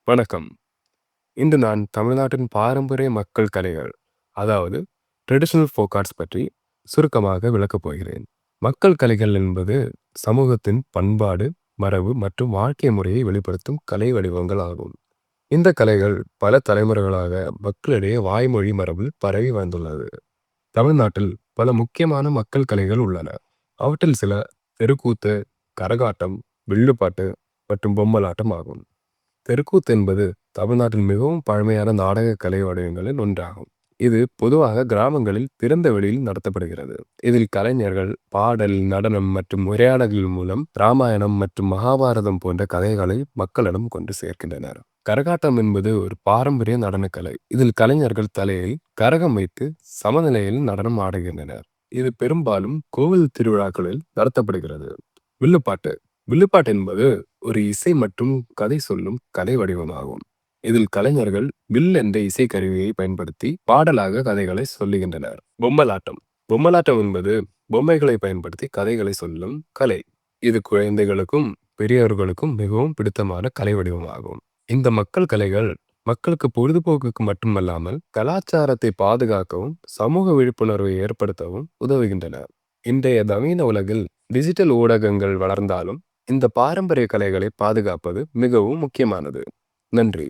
வணக்கம். இன்று நான் தமிழ்நாட்டின் பாரம்பரிய மக்கள் கலைகள், அதாவது ட்ரெடிஷனல் ஃபோக் ஆர்ட்ஸ் பற்றி சுருக்கமாக விளக்கப் போகிறேன். மக்கள் கலைகள் என்பது சமூகத்தின் பண்பாடு, மரபு மற்றும் வாழ்க்கை முறையை வெளிப்படுத்தும் கலை வடிவங்கள் ஆகும். இந்த கலைகள் பல தலைமுறைகளாக மக்களிடையே வாய்மொழி மரபில் பரவி வந்துள்ளது. தமிழ்நாட்டில் பல முக்கியமான மக்கள் கலைகள் உள்ளன. அவற்றில் சில தெருக்கூத்து, கரகாட்டம், வில்லுப்பாட்டு மற்றும் பொம்மலாட்டம் ஆகும். தெருக்கூத்து என்பது தமிழ்நாட்டில் மிகவும் பழமையான நாடக கலை வடிவங்களில் ஒன்றாகும். இது பொதுவாக கிராமங்களில் திறந்த வெளியில் நடத்தப்படுகிறது. இதில் கலைஞர்கள் பாடல், நடனம் மற்றும் உரையாடல்கள் மூலம் ராமாயணம் மற்றும் மகாபாரதம் போன்ற கதைகளை மக்களிடம் கொண்டு சேர்க்கின்றனர். கரகாட்டம் என்பது ஒரு பாரம்பரிய நடனக்கலை. இதில் கலைஞர்கள் தலையில் கரகம் வைத்து சமநிலையில் நடனம் ஆடுகின்றனர். இது பெரும்பாலும் கோவில் திருவிழாக்களில் நடத்தப்படுகிறது. வில்லுப்பாட்டு வில்லுப்பாட்டு என்பது ஒரு இசை மற்றும் கதை சொல்லும் கலை வடிவமாகும். இதில் கலைஞர்கள் வில் என்ற இசை கருவியை பயன்படுத்தி பாடலாக கதைகளை சொல்லுகின்றனர். பொம்மலாட்டம் பொம்மலாட்டம் என்பது பொம்மைகளை பயன்படுத்தி கதைகளை சொல்லும் கலை. இது குழந்தைகளுக்கும் பெரியவர்களுக்கும் மிகவும் பிடித்தமான கலை வடிவமாகும். இந்த மக்கள் கலைகள் மக்களுக்கு பொழுதுபோக்குக்கு மட்டுமல்லாமல் கலாச்சாரத்தை பாதுகாக்கவும் சமூக விழிப்புணர்வை ஏற்படுத்தவும் உதவுகின்றன. இன்றைய நவீன உலகில் டிஜிட்டல் ஊடகங்கள் வளர்ந்தாலும் இந்த பாரம்பரிய கலைகளை பாதுகாப்பது மிகவும் முக்கியமானது. நன்றி.